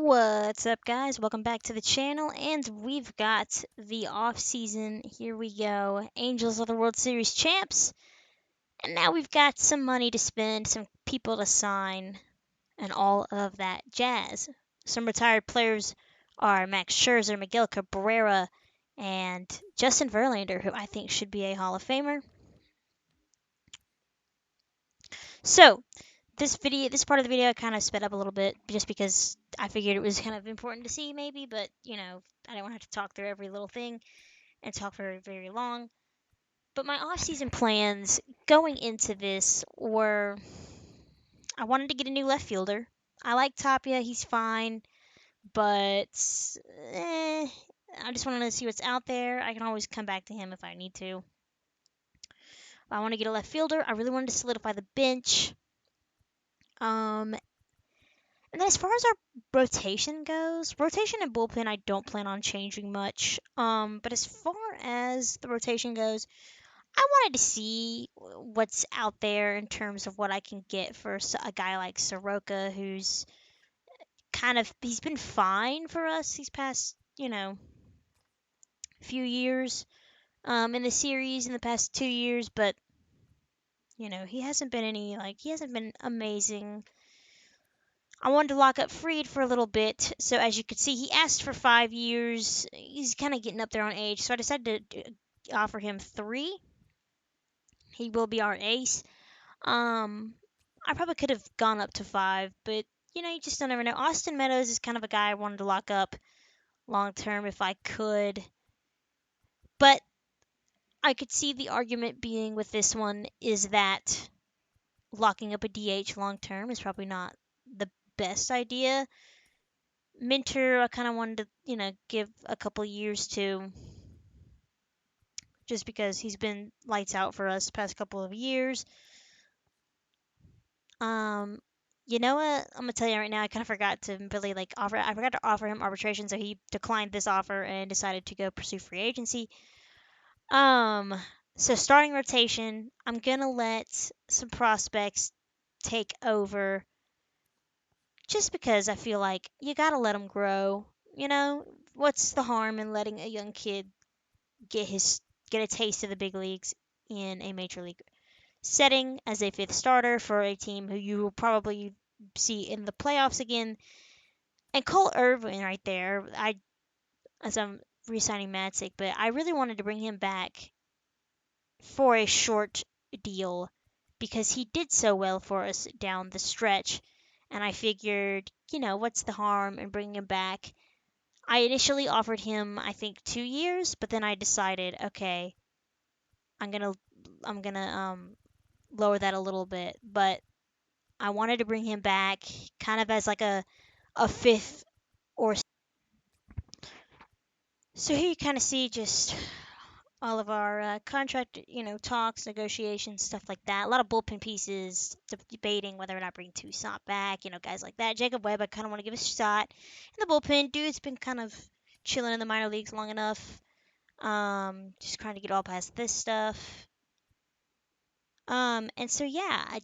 What's up, guys? Welcome back to the channel, and we've got the off-season. Here we go. Angels are the World Series champs, and now we've got some money to spend, some people to sign, and all of that jazz. Some retired players are Max Scherzer, Miguel Cabrera, and Justin Verlander, who I think should be a Hall of Famer. So, this part of the video I kind of sped up a little bit just because I figured it was kind of important to see maybe, but I don't want to have to talk through every little thing and talk very, very long. But my off-season plans going into this were I wanted to get a new left fielder. I like Tapia, he's fine, but I just wanted to see what's out there. I can always come back to him if I need to. I want to get a left fielder. I really wanted to solidify the bench. And then as far as our rotation and bullpen, I don't plan on changing much. But as far as the rotation goes, I wanted to see what's out there in terms of what I can get for a guy like Soroka, who's he's been fine for us these past, few years, in the series in the past 2 years, but he hasn't been he hasn't been amazing. I wanted to lock up Freed for a little bit, so as you could see, he asked for 5 years. He's kind of getting up there on age, so I decided to offer him 3. He will be our ace. I probably could have gone up to 5, but you just don't ever know. Austin Meadows is kind of a guy I wanted to lock up long term if I could, but I could see the argument being with this one is that locking up a DH long term is probably not the best idea. Minter, I kind of wanted to, give a couple years to, just because he's been lights out for us the past couple of years. You know what? I'm gonna tell you right now. I kind of forgot to really offer. I forgot to offer him arbitration, so he declined this offer and decided to go pursue free agency. Um, so starting rotation, I'm gonna let some prospects take over, just because I feel like you gotta let them grow. What's the harm in letting a young kid get a taste of the big leagues in a major league setting as a fifth starter for a team who you will probably see in the playoffs again? And Cole Irvin right there, as I'm re-signing Matzik, but I really wanted to bring him back for a short deal because he did so well for us down the stretch, and I figured, what's the harm in bringing him back? I initially offered him, I think, 2 years, but then I decided, okay, I'm gonna lower that a little bit. But I wanted to bring him back, kind of as like a fifth or so. Here you kind of see just all of our contract, talks, negotiations, stuff like that. A lot of bullpen pieces, debating whether or not bring Toussaint back. Guys like that. Jacob Webb, I kind of want to give a shot in the bullpen. Dude's been kind of chilling in the minor leagues long enough. Just trying to get all past this stuff. And so yeah,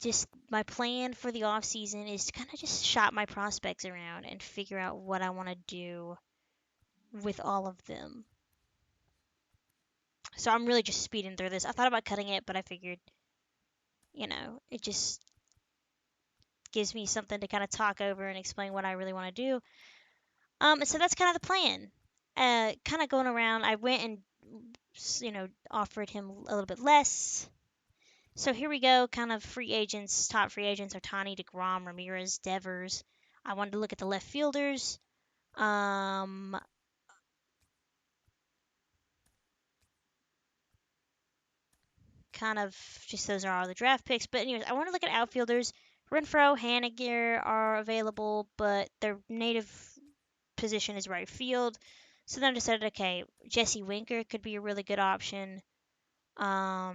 my plan for the off season is to kind of just shop my prospects around and figure out what I want to do with all of them. So I'm really just speeding through this. I thought about cutting it, but I figured, it just gives me something to kind of talk over and explain what I really want to do. And so that's kind of the plan. Kind of going around, I went and offered him a little bit less. So here we go, kind of free agents. Top free agents are Tani, DeGrom, Ramirez, Devers. I wanted to look at the left fielders. Kind of just those are all the draft picks. But anyways, I want to look at outfielders. Renfroe, Haniger are available, but their native position is right field. So then I decided, okay, Jesse Winker could be a really good option. I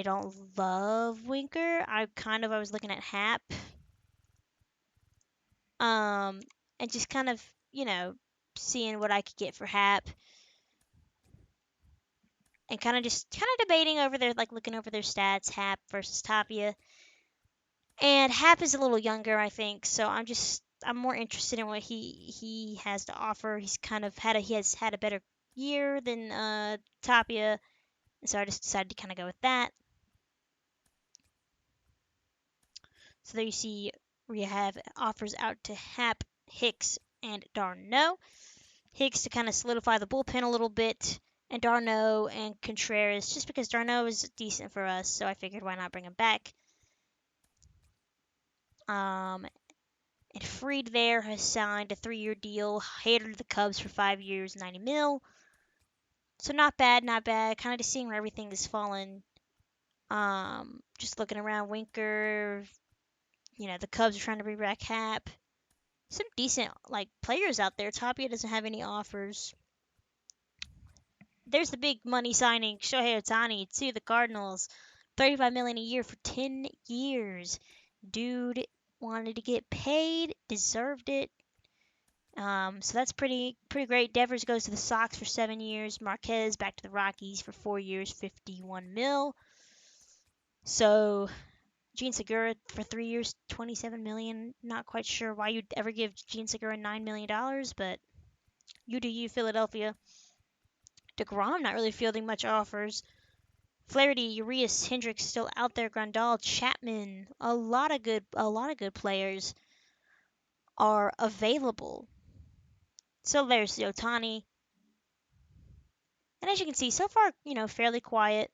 don't love Winker. I was looking at Hap. And just kind of, seeing what I could get for Hap. And kind of debating over their, looking over their stats, Hap versus Tapia. And Hap is a little younger, I think. So I'm more interested in what he has to offer. He has had a better year than Tapia, and so I just decided to kind of go with that. So there you see we have offers out to Hap, Hicks, and d'Arnaud. Hicks to kind of solidify the bullpen a little bit, and d'Arnaud and Contreras just because d'Arnaud is decent for us, so I figured why not bring him back. And Fried there has signed a 3-year deal, headed to the Cubs for 5 years, 90 mil. So not bad, not bad. Kind of just seeing where everything is falling. Just looking around, Winker. The Cubs are trying to bring back Hap. Some decent players out there. Tapia doesn't have any offers. There's the big money signing, Shohei Ohtani to the Cardinals, $35 million a year for 10 years. Dude wanted to get paid, deserved it. So that's pretty great. Devers goes to the Sox for 7 years. Marquez back to the Rockies for 4 years, 51 mil. So Gene Segura for 3 years, 27 million. Not quite sure why you'd ever give Gene Segura $9 million, but you do you, Philadelphia. DeGrom not really fielding much offers. Flaherty, Urias, Hendricks still out there. Grandal, Chapman, a lot of good players are available. So there's the Ohtani. And as you can see, so far, fairly quiet.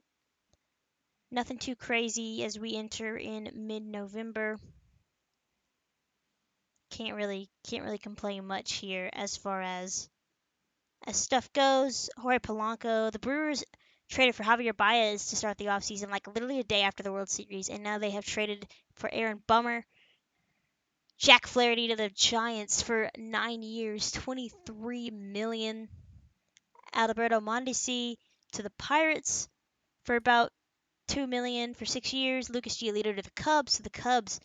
Nothing too crazy as we enter in mid-November. Can't really complain much here as far as stuff goes. Jorge Polanco, the Brewers traded for Javier Baez to start the offseason, literally a day after the World Series, and now they have traded for Aaron Bummer. Jack Flaherty to the Giants for 9 years, $23 million. Alberto Mondesi to the Pirates for about $2 million for 6 years. Lucas Giolito to the Cubs. So the Cubs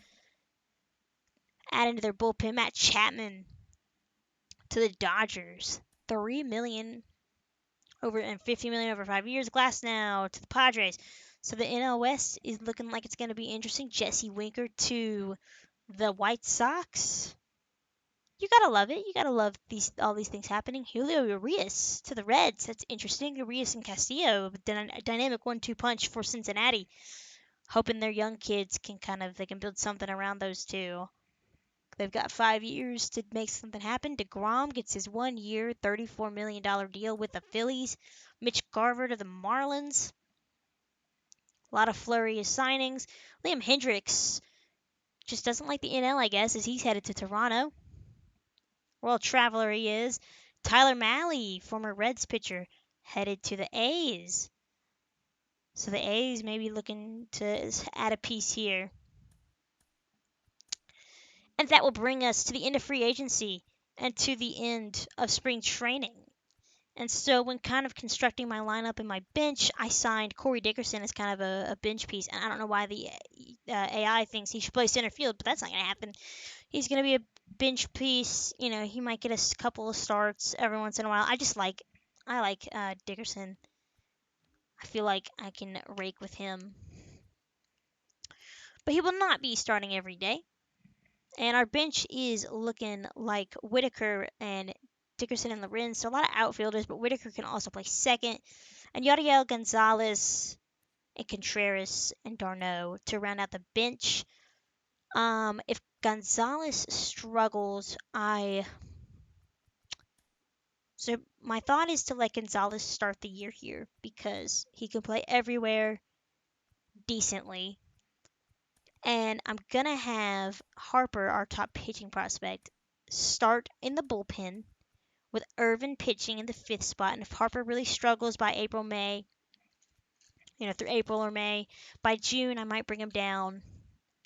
add into their bullpen. Matt Chapman to the Dodgers, $3 million over and $50 million over 5 years. Glasnow to the Padres. So the NL West is looking like it's going to be interesting. Jesse Winker to the White Sox. You gotta love it. You gotta love all these things happening. Julio Urias to the Reds. That's interesting. Urias and Castillo, a dynamic 1-2 punch for Cincinnati. Hoping their young kids they can build something around those two. They've got 5 years to make something happen. DeGrom gets his 1 year, $34 million deal with the Phillies. Mitch Garver to the Marlins. A lot of flurry of signings. Liam Hendricks just doesn't like the NL, I guess, as he's headed to Toronto. World traveler he is. Tyler Mahle, former Reds pitcher, headed to the A's. So the A's may be looking to add a piece here. And that will bring us to the end of free agency and to the end of spring training. And so when kind of constructing my lineup and my bench, I signed Corey Dickerson as kind of a bench piece. And I don't know why the AI thinks he should play center field, but that's not going to happen. He's going to be a bench piece. He might get a couple of starts every once in a while. I like Dickerson. I feel like I can rake with him. But he will not be starting every day. And our bench is looking like Whitaker and Dickerson and Lorenz. So a lot of outfielders, but Whitaker can also play second. And Yadiel Gonzalez and Contreras and d'Arnaud to round out the bench. If Gonzalez struggles, So my thought is to let Gonzalez start the year here because he can play everywhere decently. And I'm going to have Harper, our top pitching prospect, start in the bullpen with Irvin pitching in the 5th spot. And if Harper really struggles by April, May, through April or May, by June, I might bring him down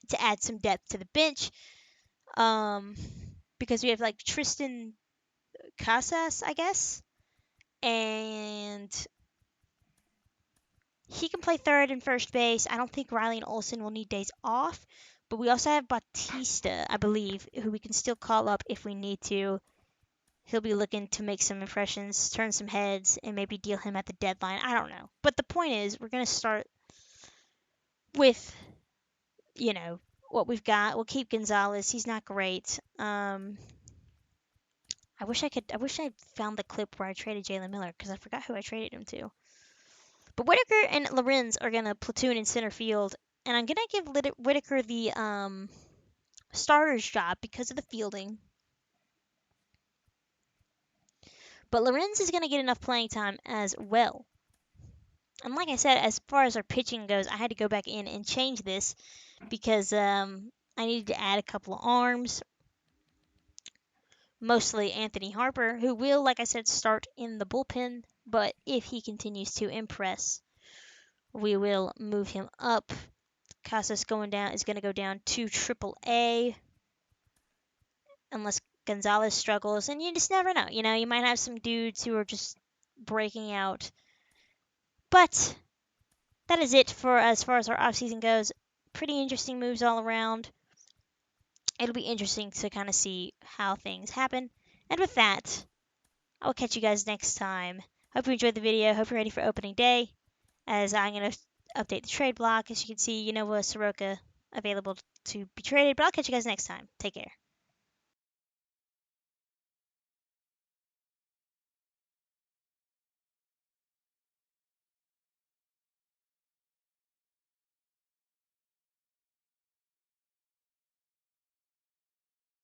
to add some depth to the bench. Because we have Tristan Casas, I guess. And he can play third and first base. I don't think Riley and Olsen will need days off. But we also have Bautista, I believe, who we can still call up if we need to. He'll be looking to make some impressions, turn some heads, and maybe deal him at the deadline. I don't know. But the point is, we're going to start with, what we've got. We'll keep Gonzalez. He's not great. I wish I could. I wish I found the clip where I traded Jalen Miller because I forgot who I traded him to. But Whitaker and Lorenz are gonna platoon in center field, and I'm gonna give Whitaker the starter's job because of the fielding. But Lorenz is gonna get enough playing time as well. And like I said, as far as our pitching goes, I had to go back in and change this because I needed to add a couple of arms, mostly Anthony Harper, who will, like I said, start in the bullpen. But if he continues to impress, we will move him up. Casas is going to go down to AAA unless Gonzalez struggles, and you just never know. You know, you might have some dudes who are just breaking out. But that is it for as far as our offseason goes. Pretty interesting moves all around. It'll be interesting to kind of see how things happen. And with that, I will catch you guys next time. Hope you enjoyed the video. Hope you're ready for opening day, as I'm going to update the trade block. As you can see, Soroka available to be traded. But I'll catch you guys next time. Take care.